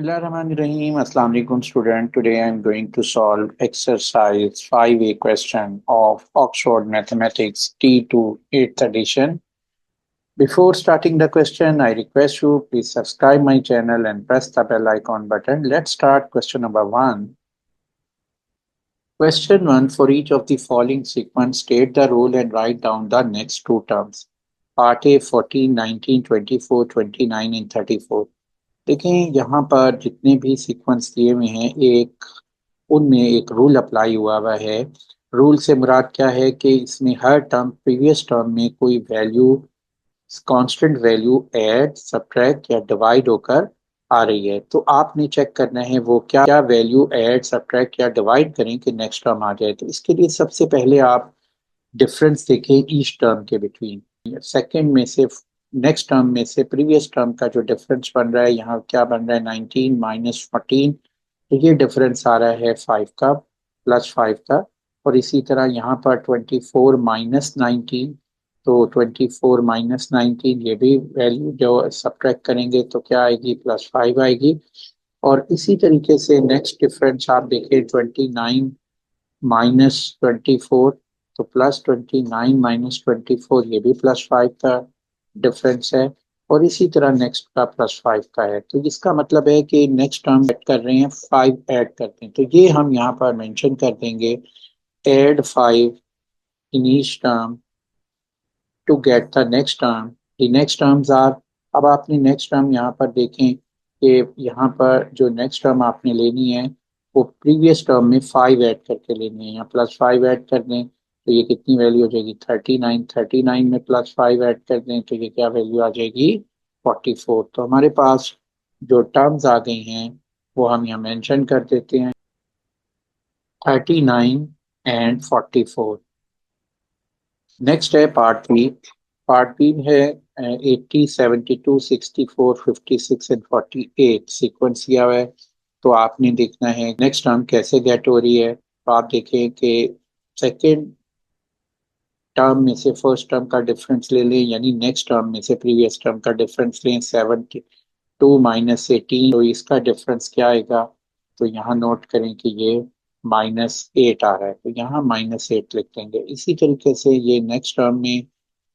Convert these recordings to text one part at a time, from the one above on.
Bismillahirrahmanirrahim. Assalamu alaikum student. Today I am going to solve exercise 5A question of Oxford Mathematics T2 8th edition. Before starting the question, I request you please subscribe my channel and press the bell icon button. Let's start question number 1. Question 1. For each of the following sequence, state the rule and write down the next two terms. Part A 14, 19, 24, 29 and 34. देखें यहाँ पर जितने भी sequence दिए हुए हैं उनमें एक रूल अप्लाई हुआ है। रूल से मुराद क्या है कि इसमें हर टर्म प्रीवियस टर्म में कोई value constant value add subtract या डिवाइड होकर आ रही है, तो आपने चेक करना है वो क्या क्या वैल्यू ऐड सब्ट्रैक्ट या डिवाइड करें कि नेक्स्ट टर्म आ जाए। तो इसके लिए सबसे पहले आप डिफरेंस देखें ईच टर्म के बिटवीन। सेकंड में से नेक्स्ट टर्म में से प्रीवियस टर्म का जो डिफरेंस बन रहा है, यहाँ क्या बन रहा है 19 माइनस 14, तो ये डिफरेंस आ रहा है 5 का प्लस 5 का। और इसी तरह यहाँ पर 24 माइनस 19, तो 24 माइनस 19 ये भी वैल्यू जो सब्ट्रैक्ट करेंगे तो क्या आएगी +5 आएगी। और इसी तरीके से नेक्स्ट डिफरेंस आप देखें 29 माइनस 24, तो +29 माइनस 24 ये भी +5 का डिफरेंस है। और इसी तरह नेक्स्ट का +5 का है, तो इसका मतलब है कि नेक्स्ट टर्म ऐड कर रहे हैं 5 ऐड करते हैं, तो ये हम यहाँ पर मेंशन कर देंगे add 5 in each term to get the next term. The next terms are, अब आपने नेक्स्ट टर्म यहाँ पर देखें कि यहाँ पर जो नेक्स्ट टर्म आपने लेनी है वो प्रीवियस टर्म में 5 ऐड करके लेनी है। यहाँ +5 ऐड कर दें तो ये कितनी वैल्यू हो जाएगी 39, 39 में +5 ऐड कर दें तो ये क्या वैल्यू आ जाएगी 44। तो हमारे पास जो टर्म्स आ गई हैं वो हम यहाँ मेंशन कर देते हैं 39 एंड 44। नेक्स्ट है पार्ट बी। पार्ट बी है 80, 72, 64, 56 एंड 48 सीक्वेंस दिया हुआ है। तो आपने देखना है नेक्स्ट टर्म कैसे गेट हो रही है। तो आप देखें कि सेकेंड टर्म में से फर्स्ट टर्म का डिफरेंस ले लें, यानी नेक्स्ट टर्म में से प्रीवियस टर्म का डिफरेंस लें 72 माइनस 18, तो इसका डिफरेंस क्या आएगा। तो यहाँ नोट करें कि ये -8 आ रहा है, तो यहाँ -8 लिख देंगे। इसी तरीके से ये नेक्स्ट टर्म में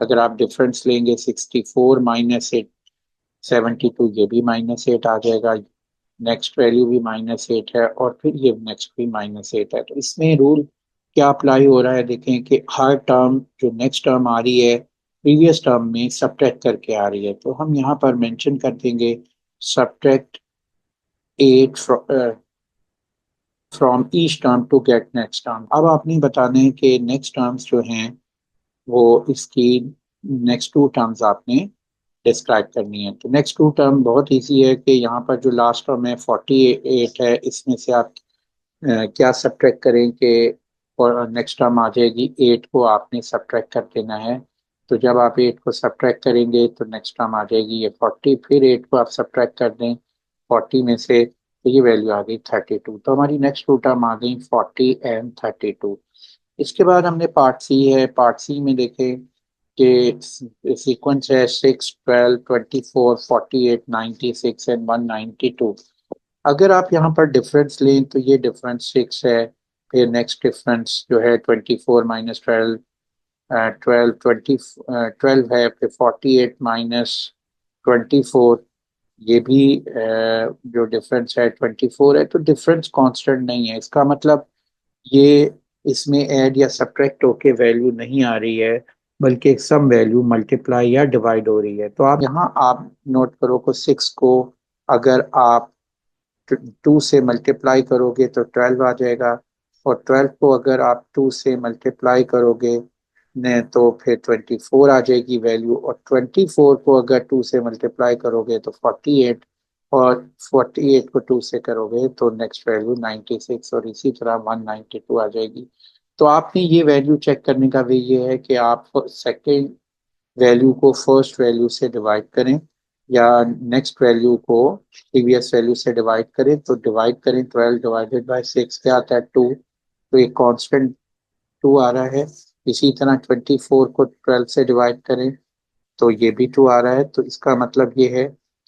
अगर आप डिफरेंस लेंगे 64 माइनस 8 72, ये भी -8 आ जाएगा। नेक्स्ट वैल्यू भी -8 है और फिर ये नेक्स्ट भी -8 है। तो इसमें रूल क्या अप्लाई हो रहा है, देखें कि हर टर्म जो नेक्स्ट टर्म आ रही है प्रीवियस टर्म में सब्ट्रैक्ट करके आ रही है, तो हम यहाँ पर मेंशन कर देंगे subtract 8 from each term to get next term. अब आपने बताना है कि नेक्स्ट टर्म्स जो हैं वो इसकी नेक्स्ट टू टर्म्स आपने डिस्क्राइब करनी है। तो नेक्स्ट टू टर्म बहुत इजी है कि यहाँ पर जो लास्ट टर्म है 48 है, इसमें से आप क्या सब्ट्रैक्ट करें कि और नेक्स्ट टर्म आ जाएगी 8 को आपने सब्ट्रैक्ट कर देना है। तो जब आप 8 को सब्ट्रैक्ट करेंगे तो नेक्स्ट टर्म आ जाएगी ये 40, फिर 8 को आप सब्ट्रैक्ट कर दें 40 में से, तो ये वैल्यू आ गई 32। तो हमारी नेक्स्ट टू टर्म आ गई 40 एंड 32। इसके बाद हमने पार्ट सी है। पार्ट सी में देखें कि सीक्वेंस है 6, 12, 24, 48, 96 एंड 192। अगर आप यहाँ पर डिफरेंस लें तो ये डिफरेंस 6 है, फिर नेक्स्ट डिफरेंस जो है 24 माइनस 12, 12 है, फिर 48 माइनस 24, ये भी जो डिफरेंस है 24 है। तो डिफरेंस कांस्टेंट नहीं है, इसका मतलब ये इसमें ऐड या सब्ट्रैक्ट होके वैल्यू नहीं आ रही है, बल्कि सम वैल्यू मल्टीप्लाई या डिवाइड हो रही है। तो आप यहाँ आप नोट करो को 6 को अगर आप 2 से मल्टीप्लाई करोगे तो 12 आ जाएगा, और 12 को अगर आप 2 से मल्टीप्लाई करोगे ने तो फिर 24 आ जाएगी वैल्यू, और 24 को अगर 2 से मल्टीप्लाई करोगे तो 48, और 48 को 2 से करोगे तो नेक्स्ट वैल्यू 96, और इसी तरह 192 आ जाएगी। तो आपने ये वैल्यू चेक करने का वे ये है कि आप सेकेंड वैल्यू को फर्स्ट वैल्यू से डिवाइड करें या नेक्स्ट वैल्यू को प्रीवियस वैल्यू से डिवाइड करें। तो डिवाइड करें 12 डिवाइडेड बाय 6 क्या आता है 2, तो एक कांस्टेंट 2 आ रहा है। इसी तरह 24 को 12 से डिवाइड करें तो ये भी 2 आ रहा है। तो इसका मतलब ये है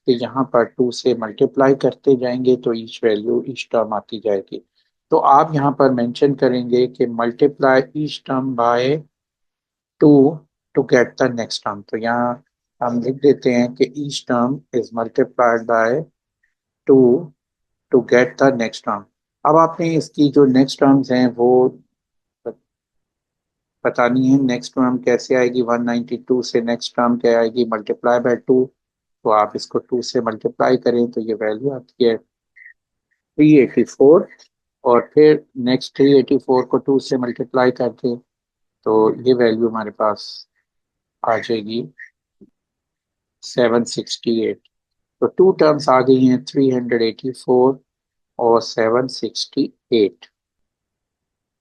कि यहाँ पर 2 से मल्टीप्लाई करते जाएंगे तो ईच वैल्यू ईच टर्म आती जाएगी। तो आप यहाँ पर मेंशन करेंगे कि multiply each term by 2 to get the next term. तो यहाँ हम लिख देते हैं कि each term is multiplied by 2 to get the next term. अब आपने इसकी जो नेक्स्ट टर्म्स हैं वो बतानी है। नेक्स्ट टर्म कैसे आएगी, 192 से नेक्स्ट टर्म क्या आएगी, मल्टीप्लाई बाय 2। तो आप इसको 2 से मल्टीप्लाई करें तो ये वैल्यू आती है 384। और फिर नेक्स्ट 384 को 2 से मल्टीप्लाई करते तो ये वैल्यू हमारे पास आ जाएगी 768। तो टू टर्म्स आ गई हैं 384 और 768।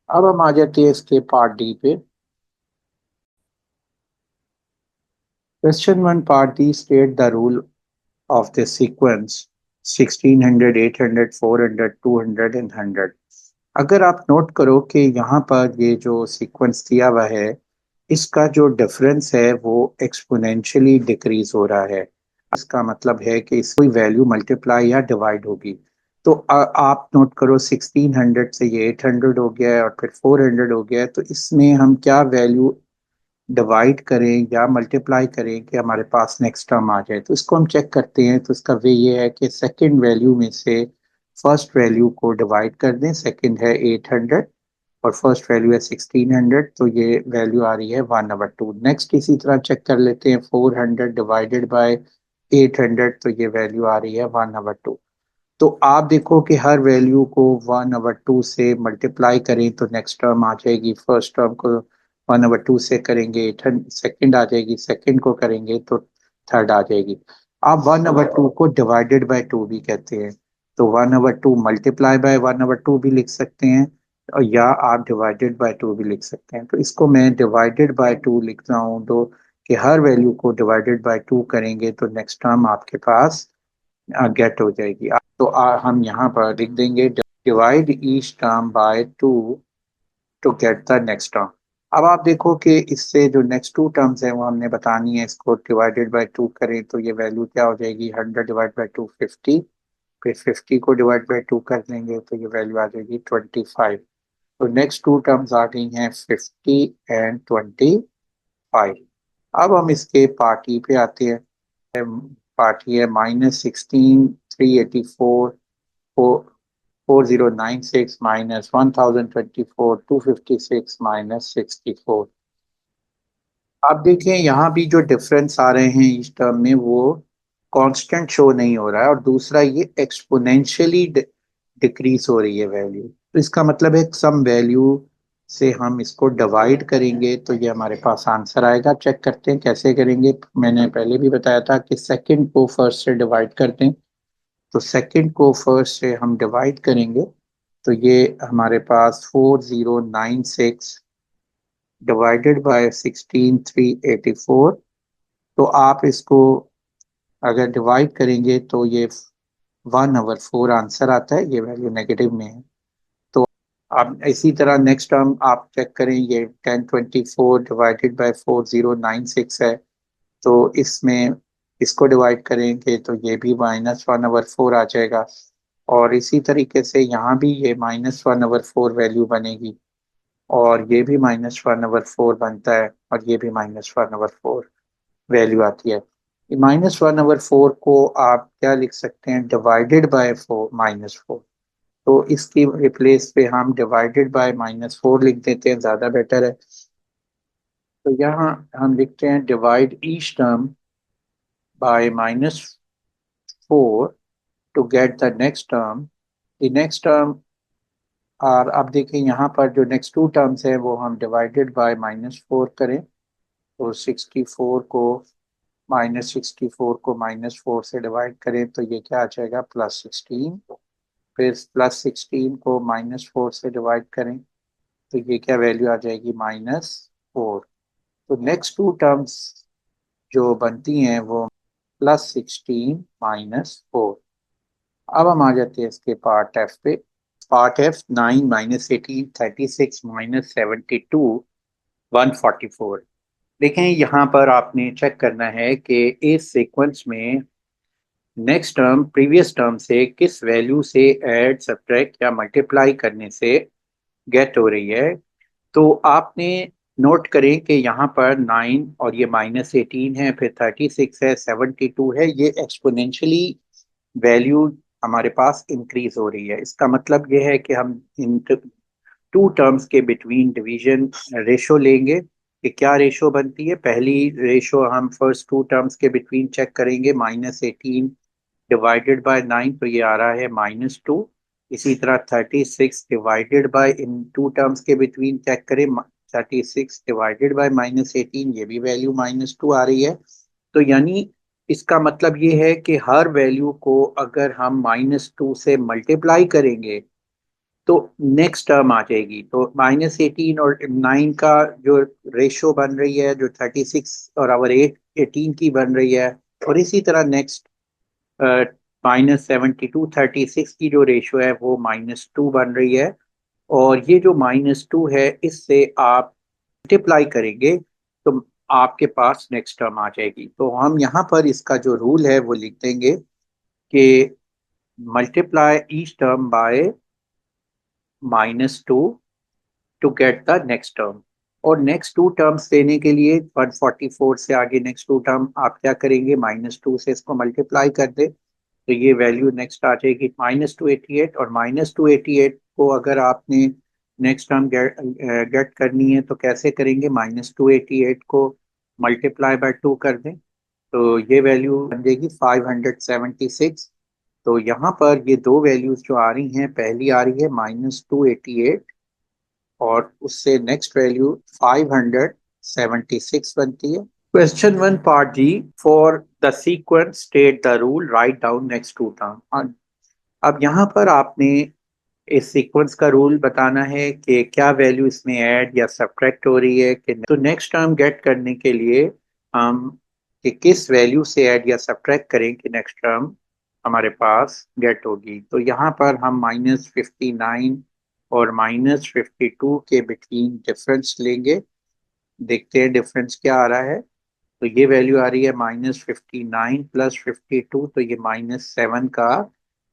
अब हम आ जाते हैं इसके पार्ट डी पे। Question 1 part D state the rule of the sequence 1600, 800, 400, 200 and 100। अगर आप नोट करो कि यहाँ पर ये जो सीक्वेंस दिया हुआ है इसका जो डिफरेंस है वो एक्सपोनेंशियली डिक्रीज हो रहा है। इसका मतलब है कि इस कोई वैल्यू मल्टीप्लाई या डिवाइड होगी। तो आप नोट करो 1600 से ये 800 हो गया है और फिर 400 हो गया है। तो इसमें हम क्या वैल्यू डिवाइड करें या मल्टीप्लाई करें कि हमारे पास नेक्स्ट टर्म आ जाए। तो इसको हम चेक करते हैं। तो इसका वे ये है कि सेकंड वैल्यू में से फर्स्ट वैल्यू को डिवाइड कर दें। सेकंड है 800 और फर्स्ट वैल्यू है 1600, तो ये वैल्यू आ रही है 1/2। नेक्स्ट इसी तरह चेक कर लेते हैं, 400 डिवाइडेड बाय 800, तो ये वैल्यू आ रही है 1/2। तो आप देखो कि हर वैल्यू को 1/2 से मल्टीप्लाई करें तो नेक्स्ट टर्म आ जाएगी। फर्स्ट टर्म को 1/2 से करेंगे सेकंड आ जाएगी, सेकंड को करेंगे तो थर्ड आ जाएगी। आप 1/2 को डिवाइडेड बाय 2 भी कहते हैं। तो 1/2 मल्टीप्लाई बाय 1/2 भी लिख सकते हैं और या आप डिवाइडेड बाय 2 भी लिख सकते हैं। तो इसको मैं डिवाइडेड बाय 2 लिखता हूँ तो कि हर वैल्यू को डिवाइडेड बाय 2 करेंगे तो नेक्स्ट टर्म आपके पास गेट हो जाएगी। तो हम यहाँ पर लिख देंगे divide each term by 2 to get the next term. अब आप देखो कि इससे जो नेक्स्ट टू टर्म्स हैं वो हमने बतानी है। इसको डिवाइडेड बाय 2 करें तो ये वैल्यू क्या हो जाएगी, 100 डिवाइड बाय 2 50। फिर 50 को डिवाइड बाय 2 कर देंगे तो ये वैल्यू आ जाएगी 25। तो नेक्स्ट टू टर्म्स आ गई हैं 50 एंड 25। अब हम इसके पार्टी पे आते हैं। पार्टी है -16, 384, 4096 माइनस 1024, 256 माइनस 64। आप देखें यहाँ भी जो डिफरेंस आ रहे हैं इस टर्म में वो कांस्टेंट शो नहीं हो रहा है और दूसरा ये एक्सपोनेंशियली डिक्रीज हो रही है वैल्यू। तो इसका मतलब है सम वैल्यू से हम इसको डिवाइड करेंगे तो ये हमारे पास आंसर आएगा। चेक करते हैं कैसे करेंगे। मैंने पहले भी बताया था कि सेकंड को फर्स्ट से डिवाइड करते हैं। तो सेकंड को फर्स्ट से हम डिवाइड करेंगे तो ये हमारे पास 4096 डिवाइडेड बाय 16384। तो आप इसको अगर डिवाइड करेंगे तो ये 1/4 आंसर आता है। ये वैल्यू नेगेटिव में है। तो आप इसी तरह नेक्स्ट टर्म आप चेक करें, ये 1024 डिवाइडेड बाय 4096 है। तो इसमें इसको डिवाइड करेंगे तो ये भी -1/4 आ जाएगा। और इसी तरीके से यहाँ भी ये -1/4 वैल्यू बनेगी और ये भी -1/4 बनता है और ये भी -1/4 वैल्यू आती है। -1/4 को आप क्या लिख सकते हैं, डिवाइडेड बाय -4। तो इसकी रिप्लेस पे हम डिवाइडेड बाय -4 लिख देते हैं, ज़्यादा बेटर है। तो यहाँ हम लिखते हैं divide each term bye -4 to get the next term। the next term, और अब देखें यहाँ पर जो नेक्स्ट टू टर्म्स है वो हम डिवाइडेड बाय -4 करें तो 64 को -4 से डिवाइड करें तो ये क्या आ जाएगा, +16। फिर +16 को -4 से डिवाइड करें तो ये क्या वैल्यू आ जाएगी, -4। तो नेक्स्ट टू टर्म्स जो बनती हैं वो +16 -4। अब हम आ जाते हैं इसके पार्ट एफ पे। Part F 9 -18 36 -72 144। देखें यहाँ पर आपने चेक करना है कि इस सीक्वेंस में नेक्स्ट टर्म प्रीवियस टर्म से किस वैल्यू से ऐड सब्ट्रैक्ट या मल्टीप्लाई करने से गेट हो रही है। तो आपने नोट करें कि यहाँ पर 9 और ये -18 है, फिर 36 है, 72 है, ये एक्सपोनेंशियली वैल्यू हमारे पास इंक्रीज हो रही है। इसका मतलब ये है कि हम इन टू टर्म्स के बिटवीन डिवीजन रेशो लेंगे कि क्या रेशो बनती है। पहली रेशो हम फर्स्ट टू टर्म्स के बिटवीन चेक करेंगे, -18 डिवाइडेड बाय 9, तो ये आ रहा है -2। इसी तरह 36 डिवाइडेड बाय, इन टू टर्म्स के बिटवीन चेक करें, 36 डिवाइडेड बाय -18, ये भी वैल्यू -2 आ रही है। तो यानी इसका मतलब ये है कि हर वैल्यू को अगर हम -2 से मल्टीप्लाई करेंगे तो नेक्स्ट टर्म आ जाएगी। तो -18 और 9 का जो रेशो बन रही है, जो 36 और आवर 18 की बन रही है, और इसी तरह नेक्स्ट -72 36 की जो रेशो है वो -2 बन रही है। और ये जो -2 है, इससे आप मल्टीप्लाई करेंगे तो आपके पास नेक्स्ट टर्म आ जाएगी। तो हम यहाँ पर इसका जो रूल है वो लिख देंगे कि multiply each term by -2 to get the next term. और नेक्स्ट टू टर्म्स देने के लिए 144 से आगे नेक्स्ट टू टर्म आप क्या करेंगे, -2 से इसको मल्टीप्लाई कर दे, तो ये वैल्यू नेक्स्ट आ जाएगी -288। और -288 को अगर आपने नेक्स्ट टर्म गेट करनी है तो कैसे करेंगे, -288 को मल्टीप्लाई बाय 2 कर दें, तो ये वैल्यू बन जाएगी 576। तो यहाँ पर ये दो वैल्यूज जो आ रही हैं, पहली आ रही है -288 और उससे नेक्स्ट वैल्यू 576 बनती है। Question one part G, for the sequence state the rule, write down next two term. अब यहाँ पर आपने इस सीक्वेंस का रूल बताना है कि क्या वैल्यू इसमें ऐड या सब्ट्रैक्ट हो रही है कि नहीं। तो नेक्स्ट टर्म गेट करने के लिए हम कि किस वैल्यू से ऐड या सब्ट्रैक्ट करें कि नेक्स्ट टर्म हमारे पास गेट होगी। तो यहाँ पर हम -59 और -52 के बिटवीन डिफरेंस लेंगे, देखते हैं डिफरेंस क्या आ रहा है। तो ये वैल्यू आ रही है -59 + 52, तो ये -7 का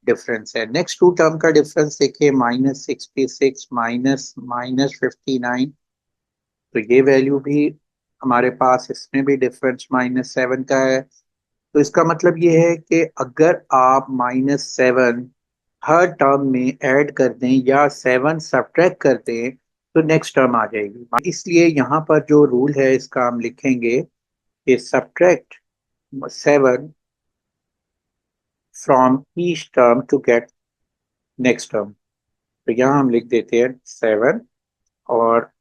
डिफरेंस है। नेक्स्ट टू टर्म का डिफरेंस देखिए, -66 -59, तो ये वैल्यू भी हमारे पास, इसमें भी डिफरेंस -7 का है। तो इसका मतलब ये है कि अगर आप -7 हर टर्म में ऐड कर दें या 7 सब्ट्रैक्ट कर दें तो नेक्स्ट टर्म आ जाएगी। इसलिए यहाँ पर जो रूल है इसका हम लिखेंगे कि subtract 7 from each term to get next term. तो यहाँ हम लिख देते हैं 7 और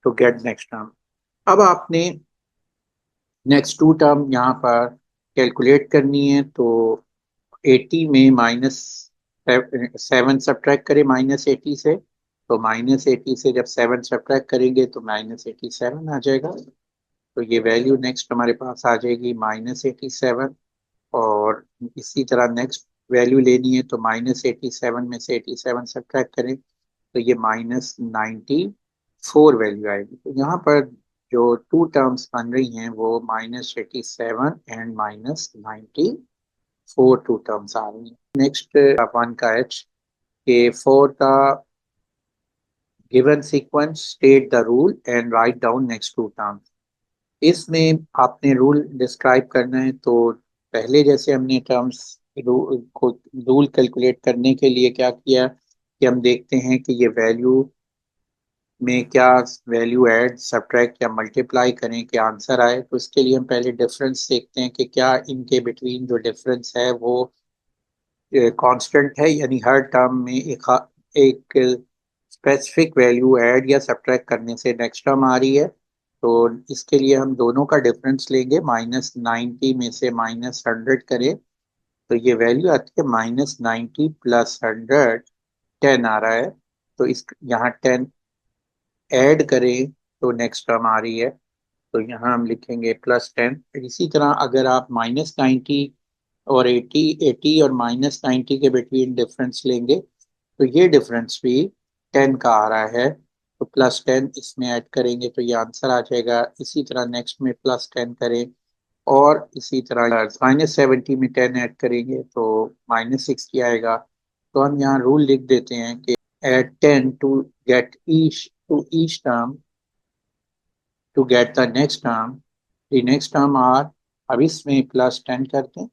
टू गेट नेक्स्ट टर्म। अब आपने नेक्स्ट टू टर्म यहाँ पर कैलकुलेट करनी है, तो 80 में -7 सब्ट्रैक्ट करें -80 से, तो -80 से जब 7 सब्ट्रैक्ट करेंगे तो -87 आ जाएगा। तो ये वैल्यू नेक्स्ट हमारे पास आ जाएगी -87। और इसी तरह नेक्स्ट वैल्यू लेनी है तो -87 में से 87 सब्ट्रैक्ट करें तो ये -94 वैल्यू आएगी। तो यहाँ पर जो टू टर्म्स बन रही हैं वो -87 एंड -94 टू टर्म्स आ रही हैं। नेक्स्ट वन का एच के for the given sequence state the rule and write down next two terms. इसमें आपने रूल डिस्क्राइब करना है। तो पहले जैसे हमने टर्म्स को रूल कैलकुलेट करने के लिए क्या किया कि हम देखते हैं कि ये वैल्यू में क्या वैल्यू ऐड सब्ट्रैक्ट या मल्टीप्लाई करें कि आंसर आए। तो इसके लिए हम पहले डिफरेंस देखते हैं कि क्या इनके बिटवीन जो डिफरेंस है वो कांस्टेंट है, यानी हर टर्म में एक स्पेसिफिक वैल्यू ऐड या सब्ट्रैक्ट करने से नेक्स्ट टर्म आ रही है। तो इसके लिए हम दोनों का डिफरेंस लेंगे, -90 में से -100 करें तो ये वैल्यू आती है -90 + 100, 10 आ रहा है। तो इस यहाँ 10 ऐड करें तो नेक्स्ट टर्म आ रही है, तो यहाँ हम लिखेंगे +10। इसी तरह अगर आप -90 और 80 80 और -90 के बिटवीन डिफरेंस लेंगे तो ये डिफरेंस भी 10 का आ रहा है, तो +10 इसमें ऐड करेंगे तो ये आंसर आ जाएगा। इसी तरह नेक्स्ट में +10 करें और इसी तरह -70 में 10 ऐड करेंगे तो -60 आएगा। तो हम यहाँ रूल लिख देते हैं कि add 10 to each term to get the next term are, अब इसमें +10 करते हैं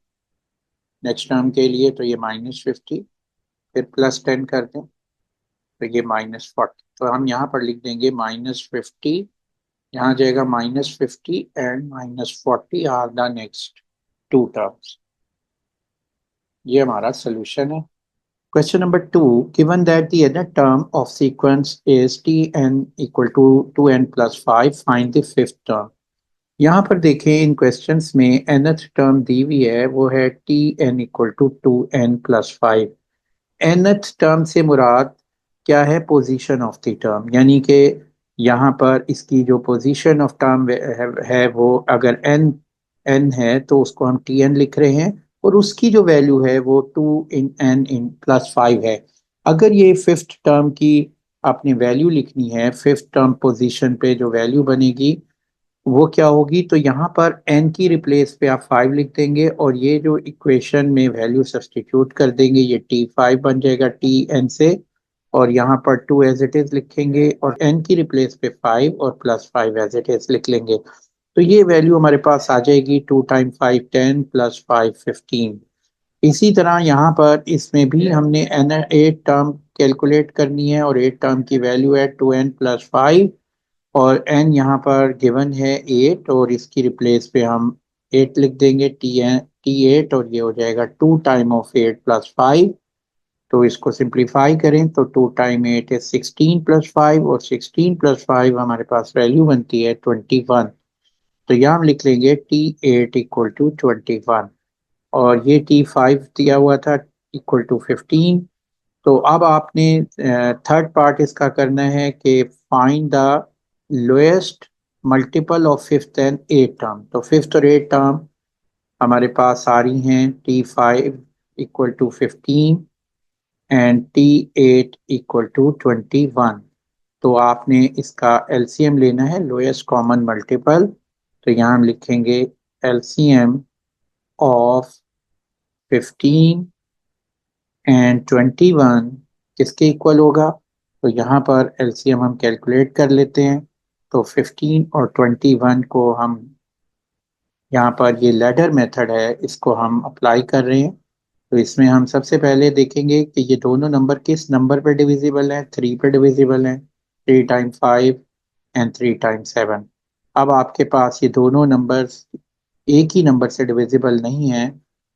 नेक्स्ट टर्म के लिए, तो ये -50, फिर +10 करते हैं तो ये -40। तो हम यहाँ पर लिख देंगे -50, यहाँ जाएगा -50 and -40 are the next two terms. ये हमारा सोल्यूशन है। Question number 2, given that the other term of sequence is Tn equal to 2n plus 5, find the fifth term। यहाँ पर देखें इन क्वेश्चंस में nth टर्म दी हुई है, वो है Tn equal to 2n plus 5। nth term से मुराद क्या है? पोजीशन ऑफ द टर्म, यानी कि यहाँ पर इसकी जो पोजीशन ऑफ टर्म है वो अगर n है तो उसको हम Tn लिख रहे हैं, और उसकी जो वैल्यू है वो 2n+5 है। अगर ये फिफ्थ टर्म की आपने वैल्यू लिखनी है, फिफ्थ टर्म पोजीशन पे जो वैल्यू बनेगी वो क्या होगी, तो यहाँ पर n की रिप्लेस पे आप 5 लिख देंगे और ये जो इक्वेशन में वैल्यू सब्स्टिट्यूट कर देंगे, ये t5 बन जाएगा Tn से, और यहाँ पर 2 एज इट इज लिखेंगे और n की रिप्लेस पे 5 और +5 एज इट इज लिख लेंगे। तो ये वैल्यू हमारे पास आ जाएगी 2 टाइम 5 10 + 5 15। इसी तरह यहाँ पर इसमें भी हमने एन 8 टर्म कैलकुलेट करनी है, और 8 टर्म की वैल्यू है 2n+5, और n यहाँ पर गिवन है 8 और इसकी रिप्लेस पे हम 8 लिख देंगे, t8, और ये हो जाएगा 2 टाइम ऑफ 8 + 5। तो इसको सिंप्लीफाई करें तो 2 टाइम 8 है 16 + 5, और 16 + 5 हमारे पास वैल्यू बनती है 21। तो यहाँ हम लिख लेंगे t8 इक्वल टू 21, और ये t5 दिया हुआ था इक्वल टू 15। तो अब आपने थर्ड पार्ट इसका करना है कि find the lowest multiple of fifth and eight term. तो फिफ्थ और एट टर्म हमारे पास आ रही हैं t5 equal to 15 and t8 equal to 21। तो आपने इसका एलसीएम लेना है, लोएस्ट कॉमन मल्टीपल। तो यहाँ हम लिखेंगे एलसीएम ऑफ 15 एंड 21 किसके इक्वल होगा, तो यहाँ पर एलसीएम हम कैलकुलेट कर लेते हैं। तो 15 और 21 को हम यहाँ पर, ये लैडर मेथड है, इसको हम अप्लाई कर रहे हैं। तो इसमें हम सबसे पहले देखेंगे कि ये दोनों नंबर किस नंबर पर डिविजिबल हैं, 3 पर डिविजिबल हैं, 3 टाइम 5 एंड 3 टाइम 7। अब आपके पास ये दोनों नंबर्स एक ही नंबर से डिविजिबल नहीं है,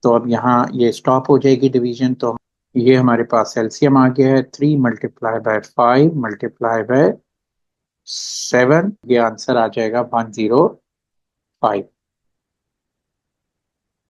तो अब यहाँ ये स्टॉप हो जाएगी डिवीजन। तो ये हमारे पास एलसीएम आ गया है 3 × 5 × 7, ये आंसर आ जाएगा 105।